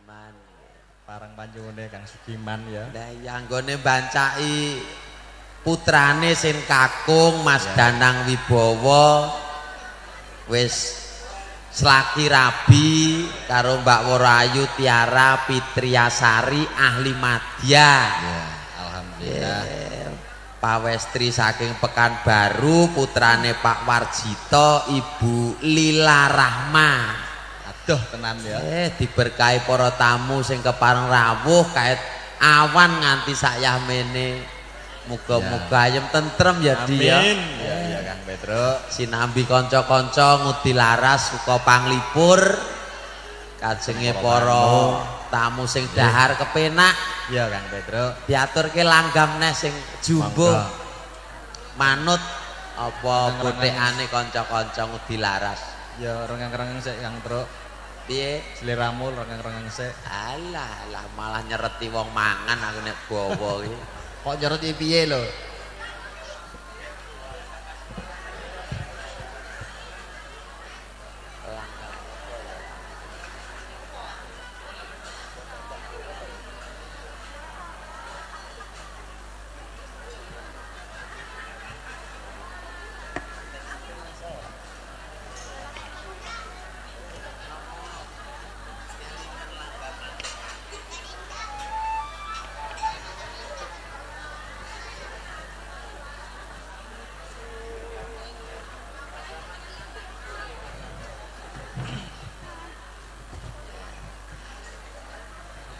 Sugiman. Parang panjungune Kang Sugiman ya. Lah iya anggone bancaki putrane sing kakung Mas Danang Wibowo wis selaki rabi karo Mbak Worayu Tiara Fitriasari ahli madya. Ya, alhamdulillah. Pawestri saking Pekanbaru putrane Pak Warjito Ibu Lila Rahma. Aduh tenan ya. Diberkahi para tamu sing kepareng rawuh kaet awan nganti sakyamene. Muga-muga ayem tentrem ya dia. Amin. Ya Kang Petro. Sinambi kanca-kanca ngudi laras suka panglipur. Kajenge para tamu sing dahar kepenak. Ya Kang Petro. Diaturke langgam neh sing jumbo. Manut apa gotekane kanca-kanca ngudi laras. Ya rengeng-rengeng sik Kang Petro. Piye? Sliramu rengeng-rengeng sik. Alah malah nyereti wong mangan aku nek bawa iki. Kok nyereti piye lho?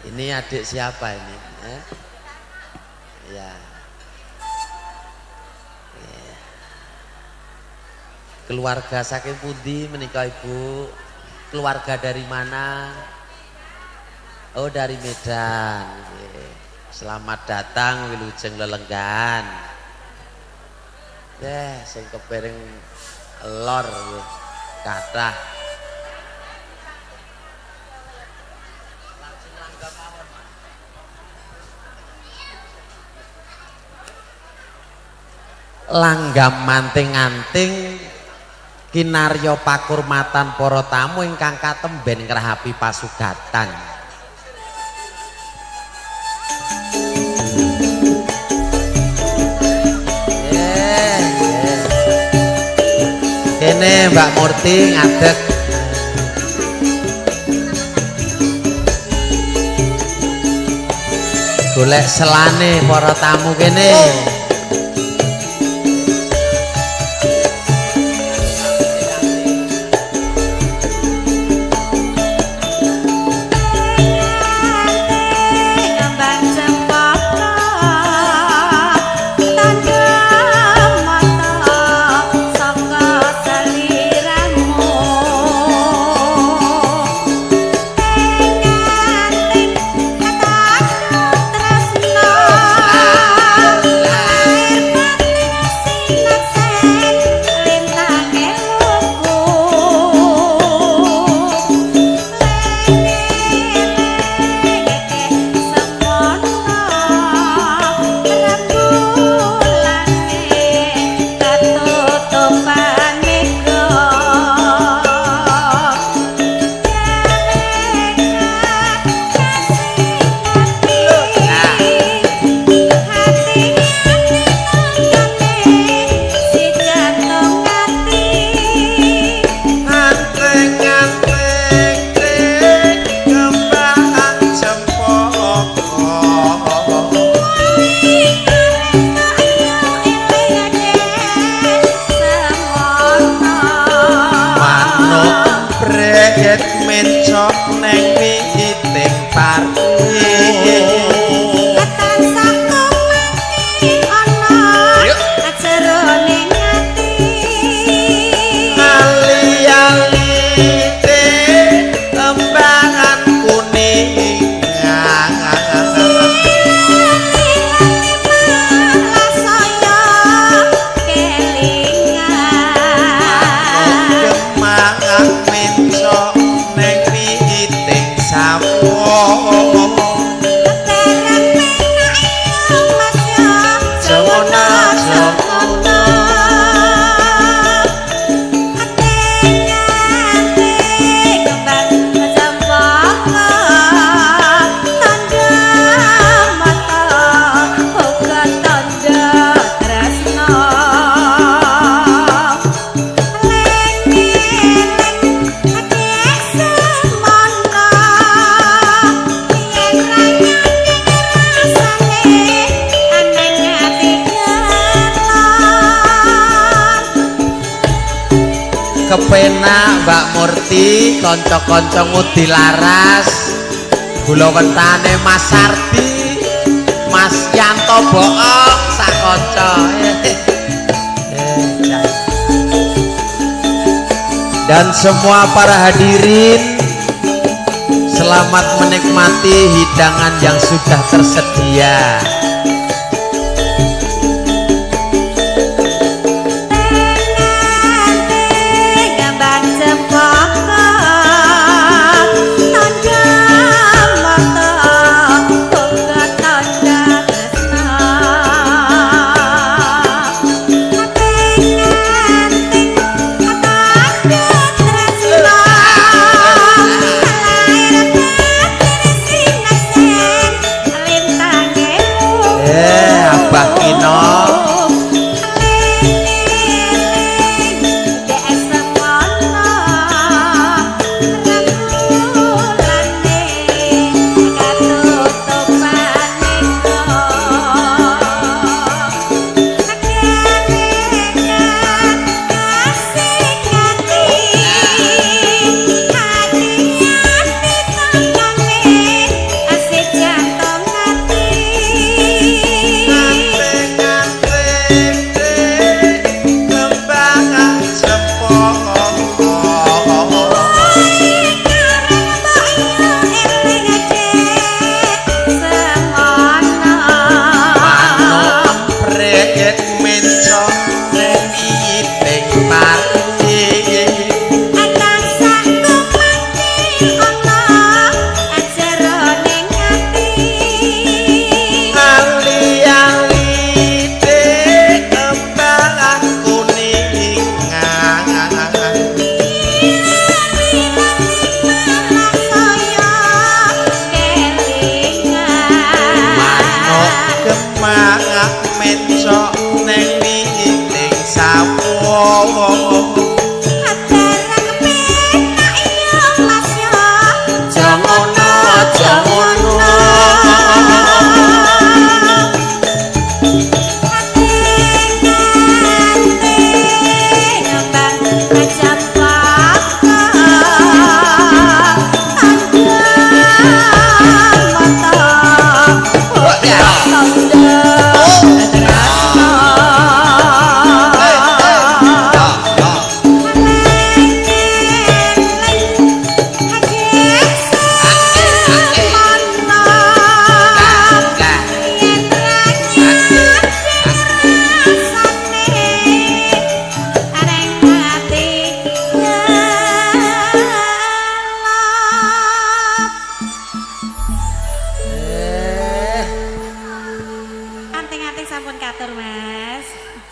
Ini adik siapa ini? Ya. Keluarga saking pundi menika Ibu? Keluarga dari mana? Oh dari Medan. Selamat datang Wilujeng Lelenggan. Sing kepiring lor kathah. Langgam manting-anting kinarya pakurmatan para tamu ingkang katemben ngrahapi pasugatan. Kene Mbak Murti ngadeg. Golek selane para tamu kene. Neng witing sawo penak Mbak Murti, kanca-kancamu dilaras. Kula wentane Mas Sardi, Mas Yanto Book sak kanca. Dan semua para hadirin, selamat menikmati hidangan yang sudah tersedia.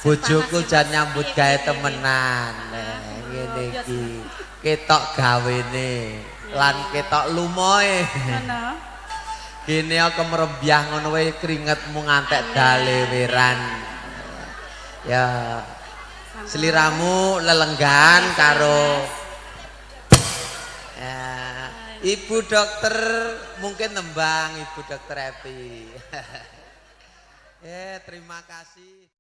Bojoku jan nyambut gawe temenan. Ngene iki. Ketok gawene lan ketok lumoe. Ngono. Kene aku merembyah ngono wae keringetmu ngantek daleweran. Ya. Seliramu lelenggan karo ya, Ibu Dokter mungkin nembang Ibu Dokter Epi. Terima kasih.